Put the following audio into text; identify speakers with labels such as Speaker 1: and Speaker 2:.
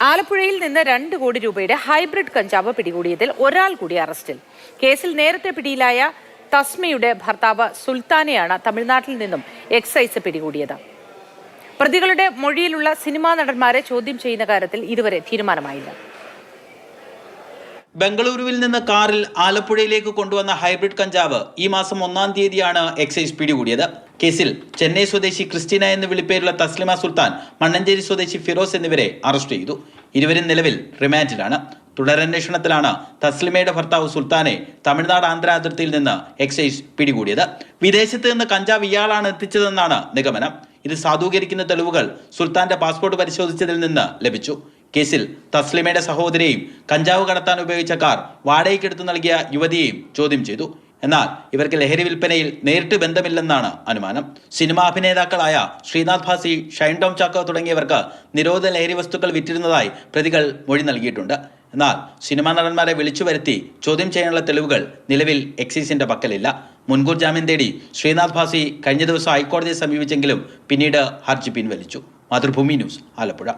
Speaker 1: ആലപ്പുഴയിൽ നിന്ന് 2 കോടി രൂപയുടെ ഹൈബ്രിഡ് കഞ്ചാവ് പിടികൂടിയതിൽ ഒരാൾ കൂടി അറസ്റ്റിൽ. കേസിൽ നേരത്തെ പിടിയിലായ തസ്മയുടെ ഭർത്താവ് സുൽത്താനെയാണ് തമിഴ്നാട്ടിൽ നിന്നും എക്സൈസ് പിടികൂടിയത്. പ്രതികളുടെ മൊഴിയിലുള്ള സിനിമാ നടന്മാരെ ചോദ്യം ചെയ്യുന്ന കാര്യത്തിൽ ഇതുവരെ തീരുമാനമായില്ല.
Speaker 2: ബംഗളൂരുവിൽ നിന്ന് കാറിൽ ആലപ്പുഴയിലേക്ക് കൊണ്ടുവന്ന ഹൈബ്രിഡ് കഞ്ചാവ് ഈ മാസം 1-ാം തീയതിയാണ് എക്സൈസ് പിടികൂടിയത്. കേസിൽ ചെന്നൈ സ്വദേശി ക്രിസ്റ്റീന എന്ന് വിളിപ്പേരുള്ള തസ്ലിമ സുൽത്താൻ, മണ്ണഞ്ചേരി സ്വദേശി ഫിറോസ് എന്നിവരെ അറസ്റ്റ് ചെയ്തു. ഇരുവരും നിലവിൽ റിമാൻഡിലാണ്. തുടരന്വേഷണത്തിലാണ് തസ്ലിമയുടെ ഭർത്താവ് സുൽത്താനെ തമിഴ്നാട് ആന്ധ്ര അതിർത്തിയിൽ നിന്ന് എക്സൈസ് പിടികൂടിയത്. വിദേശത്ത് നിന്ന് കഞ്ചാവ് ഇയാളാണ് എത്തിച്ചതെന്നാണ് നിഗമനം. ഇത് സാധൂകരിക്കുന്ന തെളിവുകൾ സുൽത്താന്റെ പാസ്പോർട്ട് പരിശോധിച്ചതിൽ നിന്ന് ലഭിച്ചു. കേസിൽ തസ്ലിമയുടെ സഹോദരിയെയും കഞ്ചാവ് കടത്താൻ ഉപയോഗിച്ച കാർ വാടകയ്ക്കെടുത്ത് നൽകിയ യുവതിയെയും ചോദ്യം ചെയ്തു. എന്നാൽ ഇവർക്ക് ലഹരി വിൽപ്പനയിൽ നേരിട്ട് ബന്ധമില്ലെന്നാണ് അനുമാനം. സിനിമാ അഭിനേതാക്കളായ ശ്രീനാഥ് ഭാസി, ഷൈൻ ടോം ചാക്കോ തുടങ്ങിയവർക്ക് നിരോധിത ലഹരി വസ്തുക്കൾ വിറ്റിരുന്നതായി പ്രതികൾ മൊഴി നൽകിയിട്ടുണ്ട്. എന്നാൽ സിനിമാ നടന്മാരെ വിളിച്ചു വരുത്തി ചോദ്യം ചെയ്യാനുള്ള തെളിവുകൾ നിലവിൽ എക്സൈസിന്റെ പക്കലില്ല. മുൻകൂർ ജാമ്യം തേടി ശ്രീനാഥ് ഭാസി കഴിഞ്ഞ ദിവസം ഹൈക്കോടതിയെ സമീപിച്ചെങ്കിലും പിന്നീട് ഹർജി പിൻവലിച്ചു. മാതൃഭൂമി ന്യൂസ്, ആലപ്പുഴ.